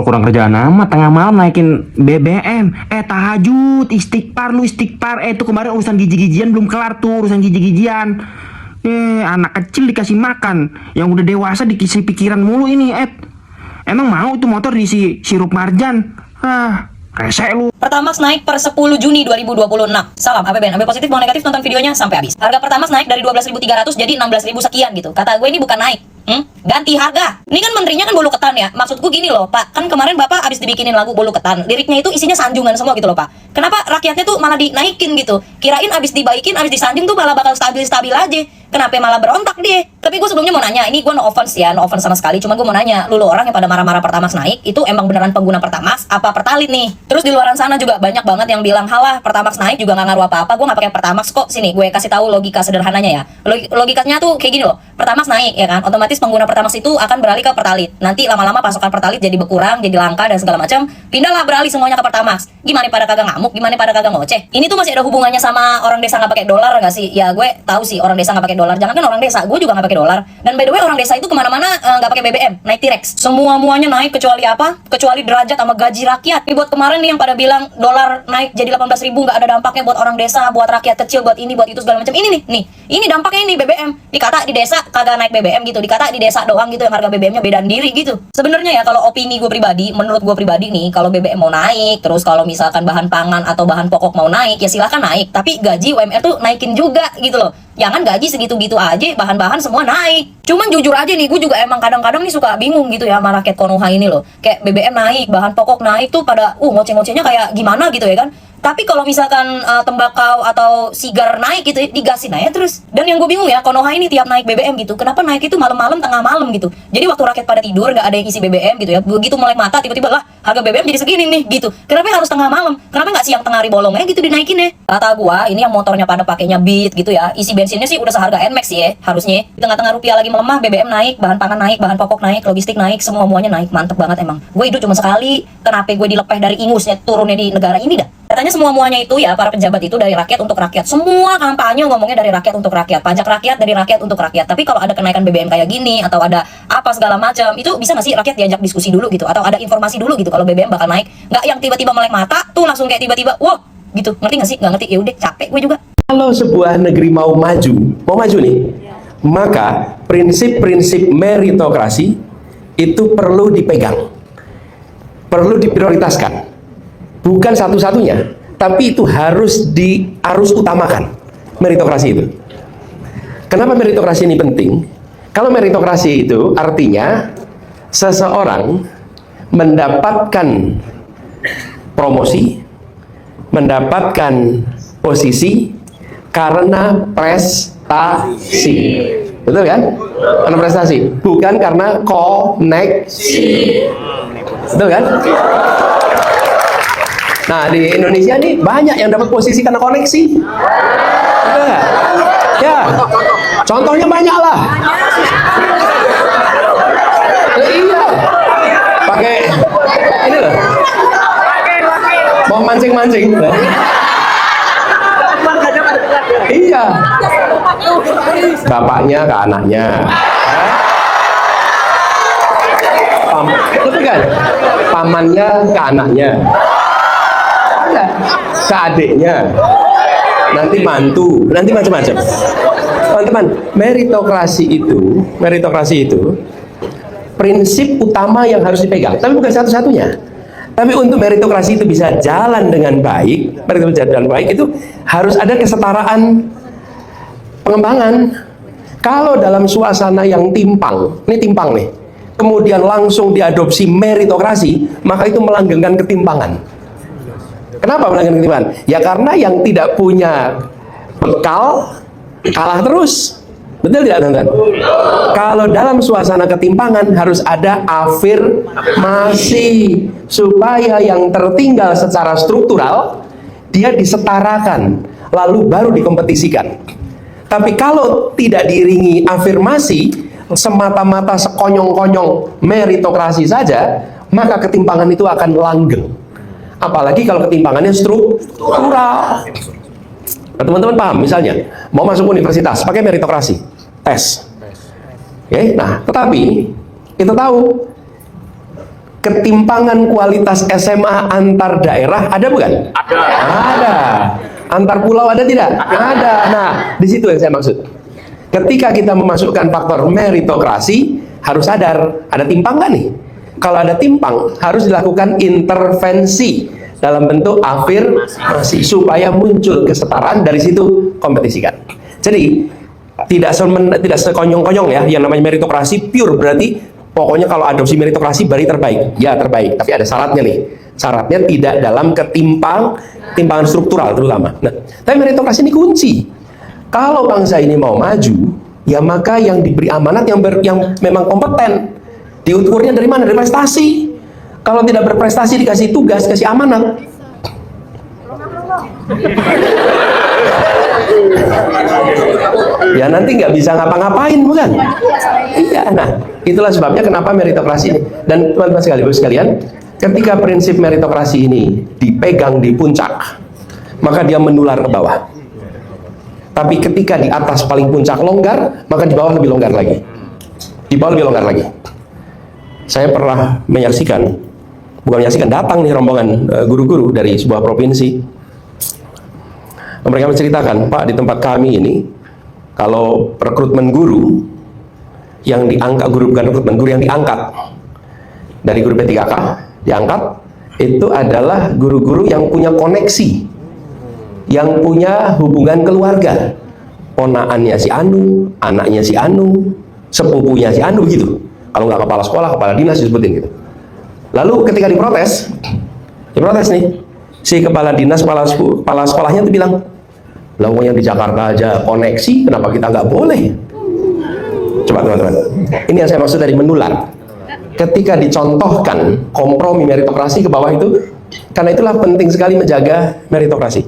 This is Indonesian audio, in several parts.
Kurang kerjaan amat, tengah malam naikin BBM. Tahajud, istighfar lu, istighfar. Itu kemarin urusan gigi-gigian belum kelar tuh, urusan gigi-gigian. Anak kecil dikasih makan, yang udah dewasa dikasih pikiran mulu ini, Emang mau itu motor diisi sirup marjan? Rese lu. Pertamax naik per 10 Juni 2026. Salam APBN, ambil positif mau negatif nonton videonya sampai habis. Harga Pertamax naik dari 12.300 jadi 16.000 sekian gitu. Kata gue ini bukan naik, ganti harga. Ini kan menterinya kan bolu ketan ya. Maksudku gini loh Pak, kan kemarin Bapak habis dibikinin lagu bolu ketan. Liriknya itu isinya sanjungan semua gitu loh Pak. Kenapa rakyatnya tuh malah dinaikin gitu? Kirain habis dibaikin, habis disanjung tuh malah bakal stabil-stabil aja. Kenapa malah berontak dia? Tapi gue sebelumnya mau nanya, ini gue no offense ya, no offense sama sekali. Cuman gue mau nanya, lu orang yang pada marah-marah Pertamax naik, itu emang beneran pengguna Pertamax apa Pertalite nih? Terus di luaran sana juga banyak banget yang bilang, halah Pertamax naik juga nggak ngaruh apa-apa, gue nggak pakai Pertamax kok. Sini gue kasih tahu logika sederhananya ya. Logikanya tuh kayak gini loh, Pertamax naik ya kan, otomatis pengguna Pertamax itu akan beralih ke Pertalite. Nanti lama-lama pasokan Pertalite jadi berkurang, jadi langka dan segala macam. Pindahlah beralih semuanya ke Pertamax. Gimana pada kagak ngamuk? Gimana pada kagak ngoceh? Ini tuh masih ada hubungannya sama orang desa nggak pakai dolar nggak sih? Ya gue tahu sih orang desa nggak pakai dolar. Jangan kan orang desa, gue juga nggak pakai dolar. Dan by the way orang desa itu kemana-mana nggak pakai BBM, naik T-Rex. Semua-muanya naik kecuali apa? Kecuali derajat sama gaji rakyat. Ini buat kemarin nih yang pada bilang dolar naik jadi 18.000 nggak ada dampaknya buat orang desa, buat rakyat kecil, buat ini, buat itu segala macam. Ini nih, ini dampaknya ini BBM. Dikata di desa kagak naik BBM gitu, dikata di desa doang gitu yang harga BBM-nya bedaan diri gitu. Sebenarnya ya kalau opini gue pribadi, menurut gue pribadi nih, kalau BBM mau naik, terus kalau misalkan bahan pangan atau bahan pokok mau naik, ya silahkan naik. Tapi gaji UMR tuh naikin juga gitu loh. Jangan gaji segitu-gitu aja, bahan-bahan semua naik. Cuman jujur aja nih, gue juga emang kadang-kadang nih suka bingung gitu ya sama rakyat Konoha ini loh. Kayak BBM naik, bahan pokok naik tuh pada ngoceh-ngocehnya kayak gimana gitu ya kan. Tapi kalau misalkan tembakau atau sigar naik gitu, digasin aja terus. Dan yang gue bingung ya, Konoha ini tiap naik BBM gitu, kenapa naik itu malam-malam, tengah malam gitu. Jadi waktu rakyat pada tidur, nggak ada yang isi BBM gitu ya. Begitu melek mata, tiba-tiba lah harga BBM jadi segini nih gitu. Kenapa harus tengah malam? Kenapa nggak siang tengah hari bolong gitu dinaikin ya? Kata gue, ini yang motornya pada pakainya Beat gitu ya. Isi bensinnya sih udah seharga NMAX sih ya, harusnya. Di tengah-tengah rupiah lagi melemah, BBM naik, bahan pangan naik, bahan pokok naik, logistik naik, semuanya naik. Mantep banget emang. Gue hidup cuma sekali, kenapa gue dilepeh dari ingusnya turunnya di negara ini dah? Katanya semua-muanya itu ya, para pejabat itu dari rakyat untuk rakyat. Semua kampanye ngomongnya dari rakyat untuk rakyat. Pajak rakyat dari rakyat untuk rakyat. Tapi kalau ada kenaikan BBM kayak gini, atau ada apa segala macam, itu bisa nggak sih rakyat diajak diskusi dulu gitu? Atau ada informasi dulu gitu kalau BBM bakal naik? Nggak yang tiba-tiba melek mata, tuh langsung kayak tiba-tiba, wow, gitu. Ngerti nggak sih? Nggak ngerti, ya udah capek gue juga. Kalau sebuah negeri mau maju nih, maka prinsip-prinsip meritokrasi itu perlu dipegang, perlu diprioritaskan. Bukan satu-satunya, tapi itu harus utamakan meritokrasi itu. Kenapa meritokrasi ini penting? Kalau meritokrasi itu artinya seseorang mendapatkan promosi, mendapatkan posisi karena prestasi. Betul kan? Karena prestasi, bukan karena koneksi. Betul kan? Nah, di Indonesia nih banyak yang dapat posisi karena koneksi. Betul nggak? Ya, contohnya banyak lah. Iya, pakai ini loh, mau mancing-mancing. Iya, bapaknya ke anaknya. Betul kan? Pamannya ke anaknya. Ke adiknya, nanti mantu, nanti macam-macam. Teman-teman, meritokrasi itu prinsip utama yang harus dipegang, tapi bukan satu-satunya. Tapi untuk meritokrasi itu bisa jalan dengan baik, itu harus ada kesetaraan pengembangan. Kalau dalam suasana yang timpang nih, kemudian langsung diadopsi meritokrasi, maka itu melanggengkan ketimpangan. Kenapa melanggengkan ketimpangan? Ya karena yang tidak punya bekal kalah terus. Betul tidak, teman-teman? Kalau dalam suasana ketimpangan harus ada afirmasi supaya yang tertinggal secara struktural dia disetarakan, lalu baru dikompetisikan. Tapi kalau tidak diiringi afirmasi, semata-mata sekonyong-konyong meritokrasi saja, maka ketimpangan itu akan langgeng. Apalagi kalau ketimpangannya struktural. Nah, teman-teman paham, misalnya mau masuk universitas pakai meritokrasi, tes. Oke, nah tetapi kita tahu ketimpangan kualitas SMA antar daerah ada bukan? Ada. Antar pulau ada tidak? Ada. Nah, di situ yang saya maksud. Ketika kita memasukkan faktor meritokrasi, harus sadar ada timpang nggak nih? Kalau ada timpang, harus dilakukan intervensi dalam bentuk afirmasi supaya muncul kesetaraan, dari situ kompetisikan. Jadi tidak sekonyong-konyong ya, yang namanya meritokrasi pure berarti pokoknya kalau adopsi meritokrasi berarti terbaik. Ya terbaik, tapi ada syaratnya nih. Syaratnya tidak dalam ketimpangan struktural terutama. Nah, tapi meritokrasi ini kunci. Kalau bangsa ini mau maju, ya maka yang diberi amanat yang memang kompeten. Diukurnya dari mana? Dari prestasi. Kalau tidak berprestasi dikasih tugas, kasih amanat. Ya nanti nggak bisa ngapa-ngapain, bukan? Iya, nah itulah sebabnya kenapa meritokrasi ini. Dan teman-teman sekalian, ketika prinsip meritokrasi ini dipegang di puncak, maka dia menular ke bawah. Tapi ketika di atas paling puncak longgar, maka di bawah lebih longgar lagi. Di bawah lebih longgar lagi. Saya pernah datang nih rombongan guru-guru dari sebuah provinsi. Mereka menceritakan, Pak, di tempat kami ini, kalau rekrutmen guru yang diangkat, bukan rekrutmen guru yang diangkat dari guru P3K, diangkat, itu adalah guru-guru yang punya koneksi, yang punya hubungan keluarga, ponakannya si Anu, anaknya si Anu, sepupunya si Anu gitu. Kalau nggak kepala sekolah, kepala dinas disebutin gitu. Lalu ketika diprotes nih, si kepala dinas, kepala sekolahnya tuh bilang, lah yang di Jakarta aja koneksi, kenapa kita nggak boleh? Coba teman-teman, ini yang saya maksud dari menular. Ketika dicontohkan kompromi meritokrasi ke bawah itu, karena itulah penting sekali menjaga meritokrasi.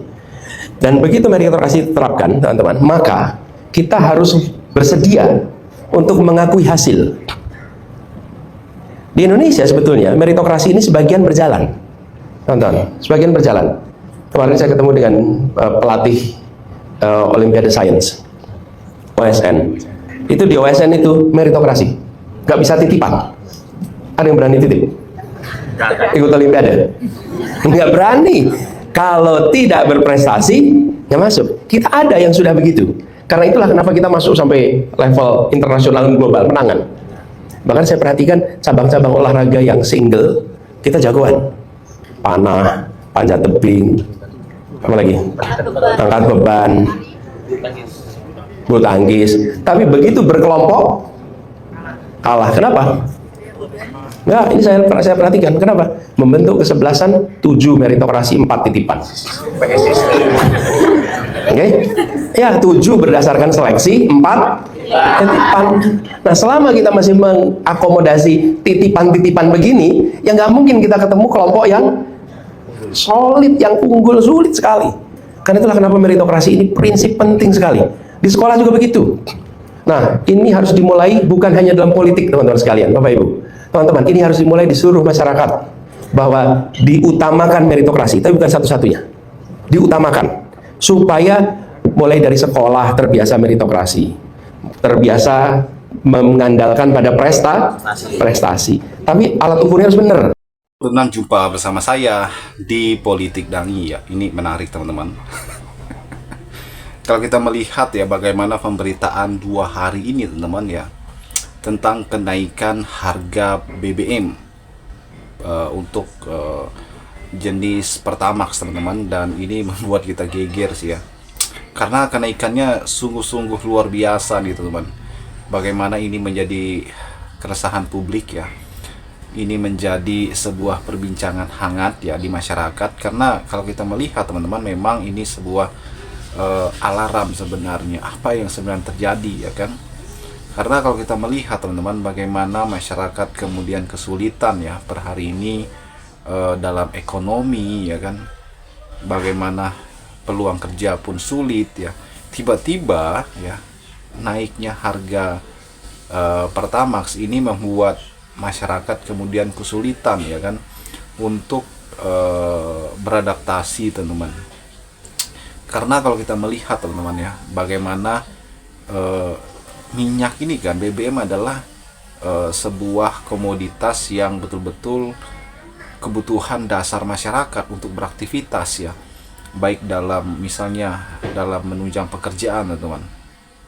Dan begitu meritokrasi diterapkan, teman-teman, maka kita harus bersedia untuk mengakui hasil. Di Indonesia sebetulnya meritokrasi ini sebagian berjalan, teman-teman, sebagian berjalan. Kemarin saya ketemu dengan pelatih Olimpiade Science, OSN. Itu di OSN itu meritokrasi, nggak bisa titipan. Ada yang berani titip? Ikut Olimpiade? Nggak berani. Kalau tidak berprestasi, nggak masuk. Kita ada yang sudah begitu. Karena itulah kenapa kita masuk sampai level internasional dan global, menangan. Bahkan saya perhatikan cabang-cabang olahraga yang single, kita jagoan. Panah, panjat tebing, apa lagi? Angkat beban, bulu tangkis. Tapi begitu berkelompok, kalah. Kenapa? Nah, ini saya perhatikan. Kenapa? Membentuk kesebelasan 7 meritokrasi 4 titipan. Oke? Ya, 7 berdasarkan seleksi, 4 titipan. Nah, selama kita masih mengakomodasi titipan-titipan begini, ya nggak mungkin kita ketemu kelompok yang solid, yang unggul, sulit sekali. Karena itulah kenapa meritokrasi ini prinsip penting sekali. Di sekolah juga begitu. Nah, ini harus dimulai bukan hanya dalam politik, teman-teman sekalian, Bapak Ibu. Teman-teman, ini harus dimulai di seluruh masyarakat. Bahwa diutamakan meritokrasi, tapi bukan satu-satunya. Diutamakan. Supaya mulai dari sekolah terbiasa meritokrasi. Terbiasa mengandalkan pada prestasi. Tapi alat ukurnya harus benar. Tenang, jumpa bersama saya di Politik Dangi ya. Ini menarik teman-teman. Kalau kita melihat ya bagaimana pemberitaan 2 hari ini teman-teman ya, tentang kenaikan harga BBM untuk jenis Pertamax teman-teman, dan ini membuat kita geger sih ya. Karena kenaikannya sungguh-sungguh luar biasa nih teman-teman. Bagaimana ini menjadi keresahan publik ya. Ini menjadi sebuah perbincangan hangat ya di masyarakat, karena kalau kita melihat teman-teman, memang ini sebuah alarm sebenarnya apa yang sebenarnya terjadi ya kan. Karena kalau kita melihat teman-teman bagaimana masyarakat kemudian kesulitan ya per hari ini dalam ekonomi ya kan, bagaimana peluang kerja pun sulit ya, tiba-tiba ya naiknya harga Pertamax ini membuat masyarakat kemudian kesulitan ya kan untuk beradaptasi teman-teman. Karena kalau kita melihat teman-teman ya bagaimana minyak ini kan, BBM adalah sebuah komoditas yang betul-betul kebutuhan dasar masyarakat untuk beraktivitas ya, baik dalam misalnya dalam menunjang pekerjaan teman-teman.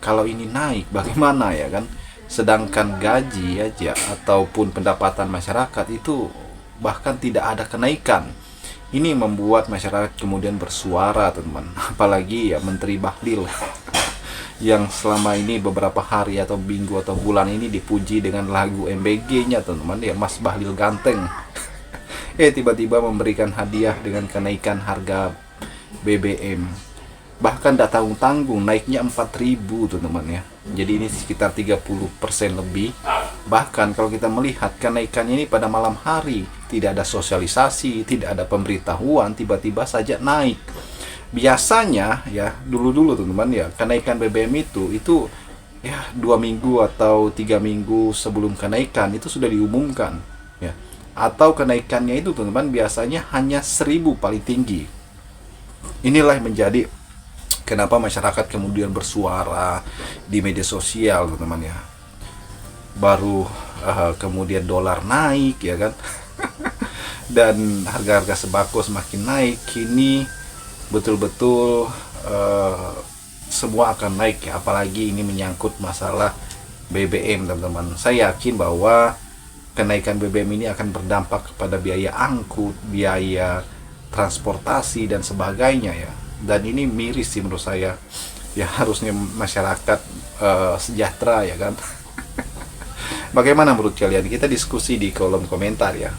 Kalau ini naik bagaimana ya kan, sedangkan gaji aja ataupun pendapatan masyarakat itu bahkan tidak ada kenaikan. Ini membuat masyarakat kemudian bersuara teman-teman, apalagi ya Menteri Bahlil yang selama ini beberapa hari atau minggu atau bulan ini dipuji dengan lagu MBG-nya teman-teman ya, Mas Bahlil ganteng. Tiba-tiba memberikan hadiah dengan kenaikan harga BBM. Bahkan tak tanggung-tanggung naiknya 4.000 teman-teman ya. Jadi ini sekitar 30% lebih. Bahkan kalau kita melihat kenaikannya ini pada malam hari, tidak ada sosialisasi, tidak ada pemberitahuan, tiba-tiba saja naik. Biasanya ya dulu-dulu teman-teman ya, kenaikan BBM itu ya 2 minggu atau 3 minggu sebelum kenaikan itu sudah diumumkan ya. Atau kenaikannya itu teman-teman biasanya hanya 1.000 paling tinggi. Inilah yang menjadi kenapa masyarakat kemudian bersuara di media sosial teman-teman ya. Baru kemudian dolar naik ya kan. Dan harga-harga sembako semakin naik. Kini betul-betul semua akan naik ya. Apalagi ini menyangkut masalah BBM teman-teman. Saya yakin bahwa kenaikan BBM ini akan berdampak kepada biaya angkut, biaya transportasi dan sebagainya ya. Dan ini miris sih menurut saya. Ya harusnya masyarakat sejahtera ya kan. Bagaimana menurut kalian? Kita diskusi di kolom komentar ya.